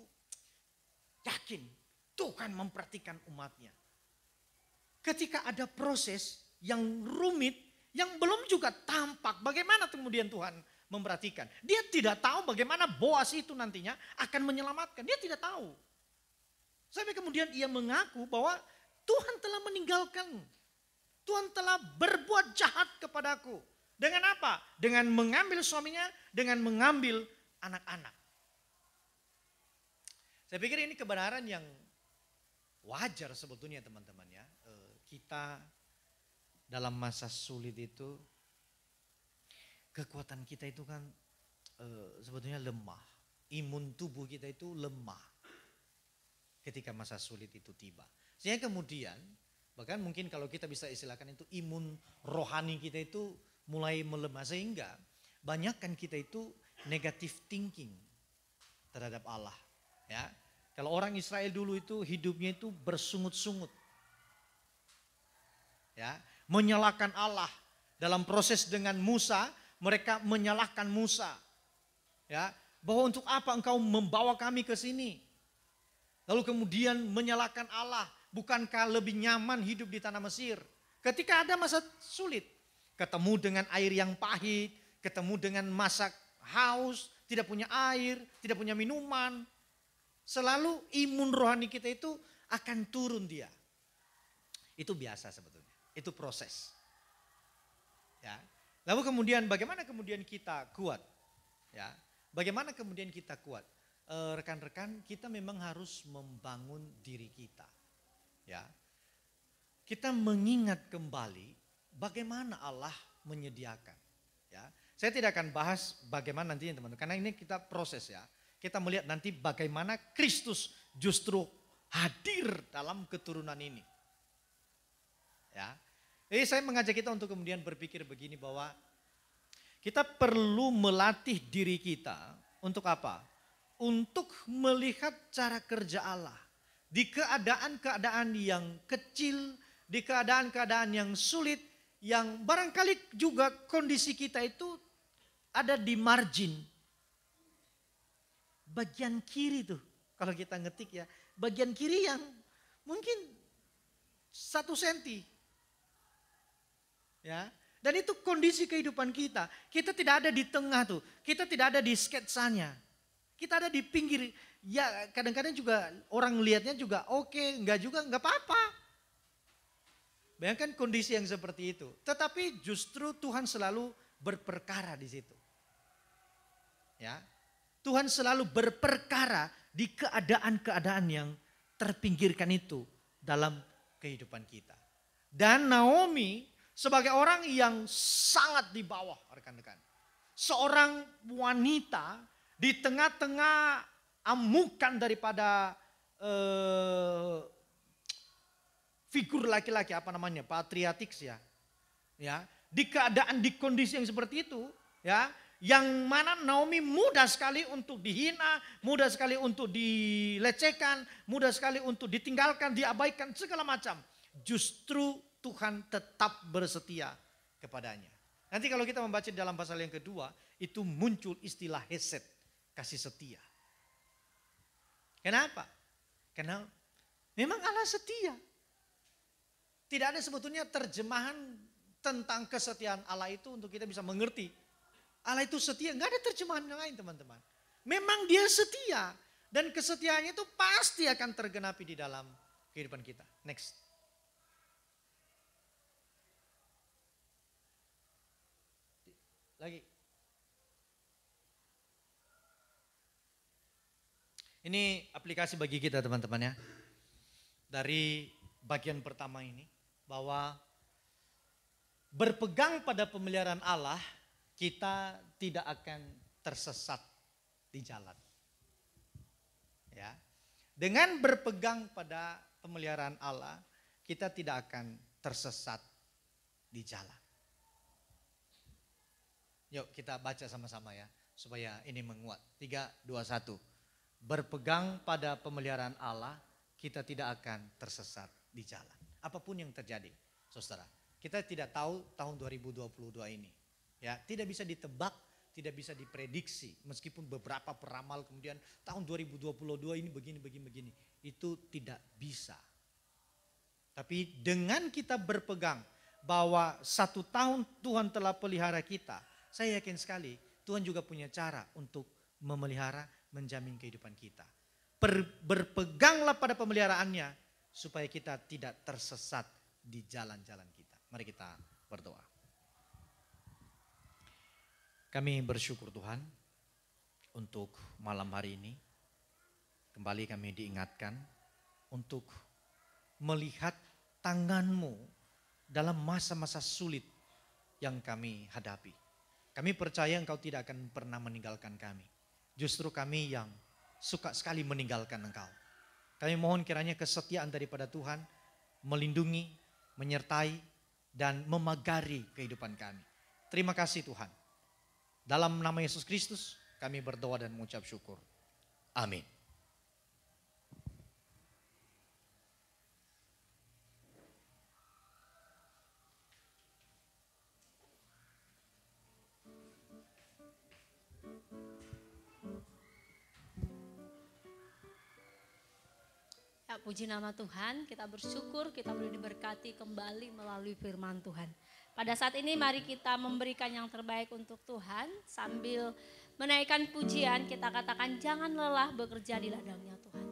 yakin Tuhan memperhatikan umatnya. Ketika ada proses yang rumit, yang belum juga tampak bagaimana kemudian Tuhan memperhatikan. Dia tidak tahu bagaimana Boas itu nantinya akan menyelamatkan. Dia tidak tahu. Sampai kemudian ia mengaku bahwa Tuhan telah meninggalkan Tuhan telah berbuat jahat kepadaku. Dengan apa? Dengan mengambil suaminya, dengan mengambil anak-anak. Saya pikir ini kebenaran yang wajar sebetulnya teman-teman ya. Kita dalam masa sulit itu, kekuatan kita itu kan sebetulnya lemah. Imun tubuh kita itu lemah ketika masa sulit itu tiba. Sehingga kemudian, bahkan mungkin kalau kita bisa istilahkan itu imun rohani kita itu mulai melemah. Sehingga banyak kan kita itu negative thinking terhadap Allah. Ya, kalau orang Israel dulu itu hidupnya itu bersungut-sungut. Ya, menyalahkan Allah. Dalam proses dengan Musa, mereka menyalahkan Musa. Ya, bahwa untuk apa engkau membawa kami ke sini? Lalu kemudian menyalahkan Allah. Bukankah lebih nyaman hidup di tanah Mesir? Ketika ada masa sulit, ketemu dengan air yang pahit, ketemu dengan masa haus, tidak punya air, tidak punya minuman. Selalu imun rohani kita itu akan turun dia. Itu biasa sebetulnya, itu proses. Ya. Lalu kemudian bagaimana kemudian kita kuat? Ya. Bagaimana kemudian kita kuat? Rekan-rekan, kita memang harus membangun diri kita. Ya, kita mengingat kembali bagaimana Allah menyediakan. Ya, saya tidak akan bahas bagaimana nantinya teman-teman, karena ini kita proses ya. Kita melihat nanti bagaimana Kristus justru hadir dalam keturunan ini. Ya, jadi saya mengajak kita untuk kemudian berpikir begini bahwa kita perlu melatih diri kita untuk apa? Untuk melihat cara kerja Allah. Di keadaan-keadaan yang kecil, di keadaan-keadaan yang sulit, yang barangkali juga kondisi kita itu ada di margin. Bagian kiri tuh, kalau kita ngetik ya, bagian kiri yang mungkin 1 senti. Ya, dan itu kondisi kehidupan kita. Kita tidak ada di tengah tuh, kita tidak ada di sketsanya. Kita ada di pinggir. Ya kadang-kadang juga orang lihatnya juga oke, enggak juga enggak apa-apa. Bayangkan kondisi yang seperti itu. Tetapi justru Tuhan selalu berperkara di situ. Ya, Tuhan selalu berperkara di keadaan-keadaan yang terpinggirkan itu dalam kehidupan kita. Dan Naomi sebagai orang yang sangat di bawah rekan-rekan. Seorang wanita di tengah-tengah amukan daripada figur laki-laki apa namanya patriarkiks ya, ya di keadaan di kondisi yang seperti itu ya, yang mana Naomi mudah sekali untuk dihina, mudah sekali untuk dilecehkan, mudah sekali untuk ditinggalkan, diabaikan segala macam. Justru Tuhan tetap bersetia kepadanya. Nanti kalau kita membaca dalam pasal yang kedua itu muncul istilah hesed, kasih setia. Kenapa? Karena memang Allah setia. Tidak ada sebetulnya terjemahan tentang kesetiaan Allah itu untuk kita bisa mengerti. Allah itu setia, nggak ada terjemahan yang lain teman-teman. Memang dia setia. Dan kesetiaannya itu pasti akan tergenapi di dalam kehidupan kita. Next. Lagi. Ini aplikasi bagi kita teman-teman ya. Dari bagian pertama ini. Bahwa berpegang pada pemeliharaan Allah, kita tidak akan tersesat di jalan. Ya. Dengan berpegang pada pemeliharaan Allah, kita tidak akan tersesat di jalan. Yuk kita baca sama-sama ya, supaya ini menguat. 3, 2, 1. Berpegang pada pemeliharaan Allah, kita tidak akan tersesat di jalan. Apapun yang terjadi, saudara. Kita tidak tahu tahun 2022 ini. Ya, tidak bisa ditebak, tidak bisa diprediksi. Meskipun beberapa peramal kemudian tahun 2022 ini begini. Itu tidak bisa. Tapi dengan kita berpegang bahwa 1 tahun Tuhan telah pelihara kita. Saya yakin sekali Tuhan juga punya cara untuk memelihara, menjamin kehidupan kita. Berpeganglah pada pemeliharaannya supaya kita tidak tersesat di jalan-jalan kita. Mari kita berdoa. Kami bersyukur Tuhan untuk malam hari ini. Kembali kami diingatkan untuk melihat tangan-Mu dalam masa-masa sulit yang kami hadapi. Kami percaya Engkau tidak akan pernah meninggalkan kami. Justru kami yang suka sekali meninggalkan Engkau. Kami mohon kiranya kesetiaan daripada Tuhan melindungi, menyertai, dan memagari kehidupan kami. Terima kasih Tuhan. Dalam nama Yesus Kristus kami berdoa dan mengucap syukur. Amin. Ya, puji nama Tuhan, kita bersyukur kita boleh diberkati kembali melalui firman Tuhan. Pada saat ini mari kita memberikan yang terbaik untuk Tuhan. Sambil menaikkan pujian kita katakan jangan lelah bekerja di ladangnya Tuhan.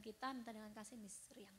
Kita minta dengan kasih Miss Rian.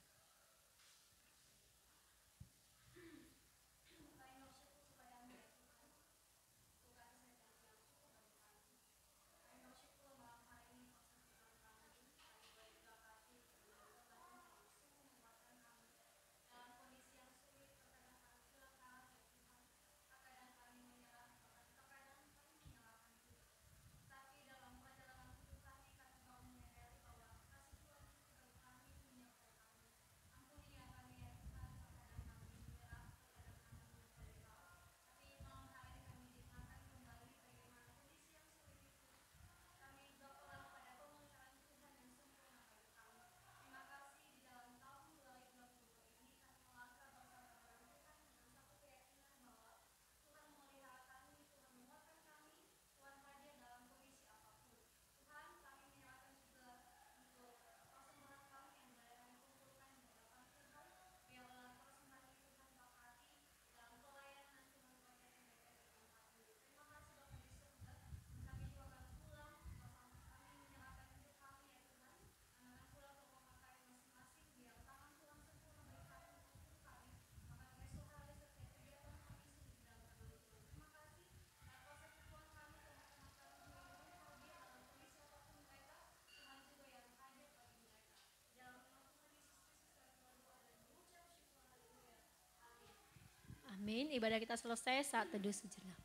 Amin. Ibadah kita selesai saat teduh sejenak.